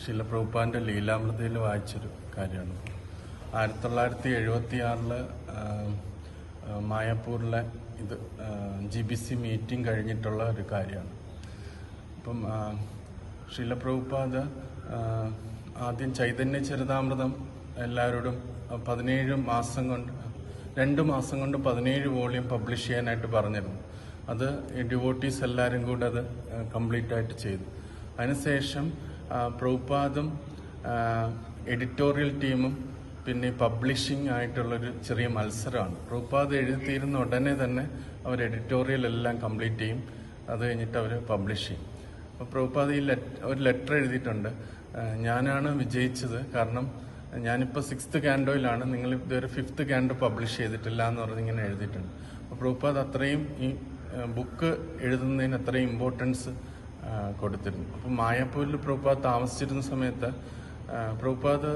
ശീല പ്രഭുപാദിൻ്റെ ലീലാമൃതയിൽ വായിച്ചൊരു കാര്യമാണ്. 1976 മായാപ്പൂരിലെ GBC meeting കഴിഞ്ഞിട്ടുള്ള ഒരു കാര്യമാണ്. അപ്പം ശീല പ്രഭുപാദ് ആദ്യം ചൈതന്യ ചരിതാമൃതം എല്ലാവരോടും 2 മാസം കൊണ്ട് 17 വോളിയം പബ്ലിഷ് ചെയ്യാനായിട്ട് പറഞ്ഞിരുന്നു. അത് ഡിവോട്ടീസ് എല്ലാവരും കൂടെ അത് കംപ്ലീറ്റ് ആയിട്ട് ചെയ്തു. അതിനുശേഷം പ്രഭുപാദും എഡിറ്റോറിയൽ ടീമും പിന്നെ പബ്ലിഷിംഗ് ആയിട്ടുള്ളൊരു ചെറിയ മത്സരമാണ്. പ്രഭുപാദ് എഴുതിത്തീരുന്ന ഉടനെ തന്നെ അവർ എഡിറ്റോറിയൽ എല്ലാം കംപ്ലീറ്റ് ചെയ്യും. അത് കഴിഞ്ഞിട്ട് അവർ പബ്ലിഷ് ചെയ്യും. അപ്പോൾ പ്രഭുപാദ് ഒരു ലെറ്റർ എഴുതിയിട്ടുണ്ട്. ഞാനാണ് വിജയിച്ചത്, കാരണം ഞാനിപ്പോൾ 6th കാൻഡോയിലാണ്, നിങ്ങൾ ഇതുവരെ 5th കാൻഡോ പബ്ലിഷ് ചെയ്തിട്ടില്ല എന്ന് പറഞ്ഞ് ഇങ്ങനെ എഴുതിയിട്ടുണ്ട്. അപ്പോൾ പ്രഭുപാദ് അത്രയും ഈ ബുക്ക് എഴുതുന്നതിന് അത്രയും ഇമ്പോർട്ടൻസ് കൊടുത്തിരുന്നു. അപ്പം മായാപ്പൂരിൽ പ്രഭുപാദ് താമസിച്ചിരുന്ന സമയത്ത് പ്രഭുപാദ്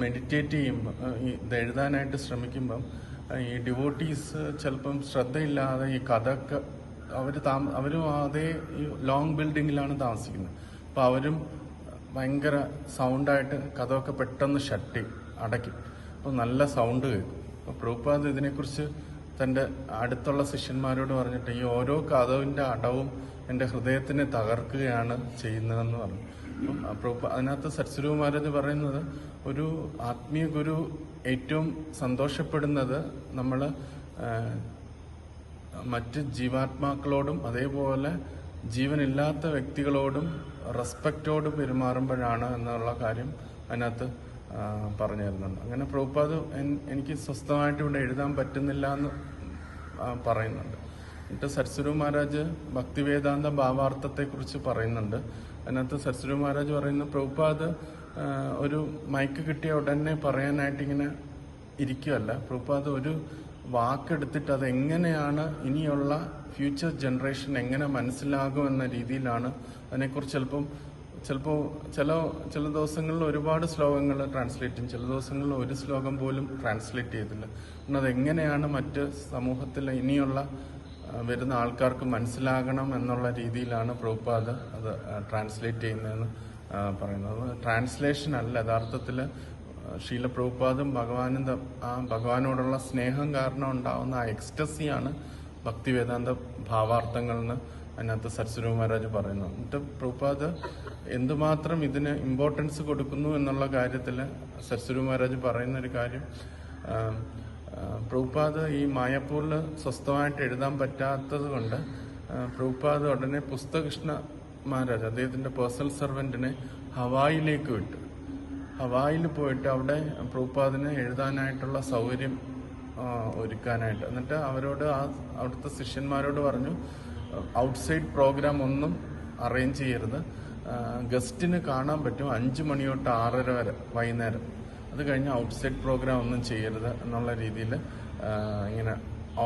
മെഡിറ്റേറ്റ് ചെയ്യുമ്പോൾ ഇത് എഴുതാനായിട്ട് ശ്രമിക്കുമ്പം ഈ ഡിവോട്ടീസ് ചിലപ്പം ശ്രദ്ധയില്ലാതെ ഈ കഥയൊക്കെ അവരും അതേ ഈ ലോങ് ബിൽഡിങ്ങിലാണ് താമസിക്കുന്നത്. അപ്പോൾ അവരും ഭയങ്കര സൗണ്ടായിട്ട് കഥയൊക്കെ പെട്ടെന്ന് അടയ്ക്കും. അപ്പോൾ നല്ല സൗണ്ട് കേൾക്കും. അപ്പോൾ പ്രഭുപാദ് ഇതിനെക്കുറിച്ച് തൻ്റെ അടുത്തുള്ള ശിഷ്യന്മാരോട് പറഞ്ഞിട്ട് ഈ ഓരോ കഥവിൻ്റെ അടവും എൻ്റെ ഹൃദയത്തിനെ തകർക്കുകയാണ് ചെയ്യുന്നതെന്ന് പറഞ്ഞു. അപ്പം അതിനകത്ത് സത്സ്വരൂപ മഹാരാജ് പറയുന്നത്, ഒരു ആത്മീയ ഗുരു ഏറ്റവും സന്തോഷപ്പെടുന്നത് നമ്മൾ മറ്റ് ജീവാത്മാക്കളോടും അതേപോലെ ജീവനില്ലാത്ത വ്യക്തികളോടും റെസ്പെക്റ്റോട് പെരുമാറുമ്പോഴാണ് എന്നുള്ള കാര്യം അതിനകത്ത് പറഞ്ഞു തരുന്നുണ്ട്. അങ്ങനെ പ്രഭുപാദ് എനിക്ക് സ്വസ്ഥമായിട്ട് ഇവിടെ എഴുതാൻ പറ്റുന്നില്ല എന്ന് പറയുന്നുണ്ട്. എന്നിട്ട് സത്സ്വരൂപ മഹാരാജ് ഭക്തിവേദാന്ത ഭാവാർത്ഥത്തെക്കുറിച്ച് പറയുന്നുണ്ട്. അതിനകത്ത് സത്സ്വരൂപ മഹാരാജ് പറയുന്ന, പ്രഭുപാദ് ഒരു മൈക്ക് കിട്ടിയ ഉടനെ പറയാനായിട്ട് ഇങ്ങനെ ഇരിക്കുകയല്ല. പ്രഭുപാദ് ഒരു വാക്കെടുത്തിട്ട് അതെങ്ങനെയാണ് ഇനിയുള്ള ഫ്യൂച്ചർ ജനറേഷൻ എങ്ങനെ മനസ്സിലാകുമെന്ന രീതിയിലാണ് അതിനെക്കുറിച്ച് ചിലപ്പോൾ ചില ദിവസങ്ങളിൽ ഒരുപാട് ശ്ലോകങ്ങൾ ട്രാൻസ്ലേറ്റ് ചെയ്യും, ചില ദിവസങ്ങളിൽ ഒരു ശ്ലോകം പോലും ട്രാൻസ്ലേറ്റ് ചെയ്തില്ല. കാരണം അതെങ്ങനെയാണ് മറ്റ് സമൂഹത്തിൽ ഇനിയുള്ള വരുന്ന ആൾക്കാർക്ക് മനസ്സിലാകണം എന്നുള്ള രീതിയിലാണ് പ്രഭുപാദ് അത് ട്രാൻസ്ലേറ്റ് ചെയ്യുന്നതെന്ന് പറയുന്നത്. ട്രാൻസ്ലേഷൻ അല്ല, യഥാർത്ഥത്തിൽ ശീല പ്രഭുപാദും ഭഗവാനോടുള്ള സ്നേഹം കാരണം ഉണ്ടാവുന്ന ആ എക്സ്റ്റസിയാണ് ഭക്തിവേദാന്ത ഭാവാർത്ഥങ്ങളെന്ന് അതിനകത്ത് സത്സ്വരൂപ മഹാരാജ് പറയുന്നു. എന്നിട്ട് പ്രഭുപാദ് എന്തുമാത്രം ഇതിന് ഇമ്പോർട്ടൻസ് കൊടുക്കുന്നു എന്നുള്ള കാര്യത്തിൽ സത്സ്വരൂപ മഹാരാജ് പറയുന്നൊരു കാര്യം, പ്രഭുപാദ് ഈ മായാപ്പൂരിൽ സ്വസ്ഥമായിട്ട് എഴുതാൻ പറ്റാത്തത് കൊണ്ട് പ്രഭുപാദ് ഉടനെ പുസ്തകൃഷ്ണ മഹാരാജ് അദ്ദേഹത്തിൻ്റെ പേഴ്സണൽ സെർവൻറ്റിനെ ഹവായിലേക്ക് വിട്ടു. ഹവായിൽ പോയിട്ട് അവിടെ പ്രഭുപാദിന് എഴുതാനായിട്ടുള്ള സൗകര്യം ഒരുക്കാനായിട്ട്. എന്നിട്ട് അവിടുത്തെ ശിഷ്യന്മാരോട് പറഞ്ഞു, ഔട്ട്സൈഡ് പ്രോഗ്രാം ഒന്നും അറേഞ്ച് ചെയ്യരുത്, ഗസ്റ്റിന് കാണാൻ പറ്റും 5 മണി തൊട്ട് 6:30 വരെ വൈകുന്നേരം, അത് കഴിഞ്ഞ് ഔട്ട്സൈഡ് പ്രോഗ്രാം ഒന്നും ചെയ്യരുത് എന്നുള്ള രീതിയിൽ ഇങ്ങനെ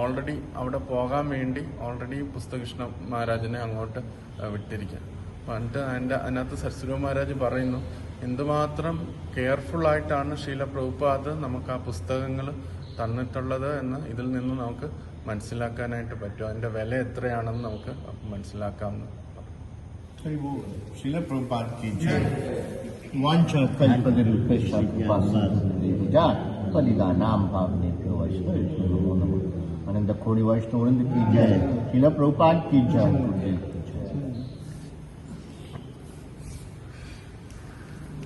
ഓൾറെഡി അവിടെ പോകാൻ വേണ്ടി പുസ്തകൃഷ്ണ മഹാരാജിനെ അങ്ങോട്ട് വിട്ടിരിക്കുക. എന്നിട്ട് അതിനകത്ത് സത്സ്വരൂപ മഹാരാജ് പറയുന്നു, എന്തുമാത്രം കെയർഫുള്ളായിട്ടാണ് ശീല പ്രഭുപാദ് നമുക്ക് ആ പുസ്തകങ്ങൾ തന്നിട്ടുള്ളത് എന്ന് ഇതിൽ നിന്ന് നമുക്ക് മനസ്സിലാക്കാനായിട്ട് പറ്റും. അതിൻ്റെ വില എത്രയാണെന്ന് നമുക്ക് മനസ്സിലാക്കാമെന്ന്. Srila Prabhupada ki jai. Vancha kalpadrupesha kripasya palidanam bhavnebhyo vaishnavebhyo namo namah. Ananda Kodi Vaishnavavrinda ki jai. Srila Prabhupada ki jai.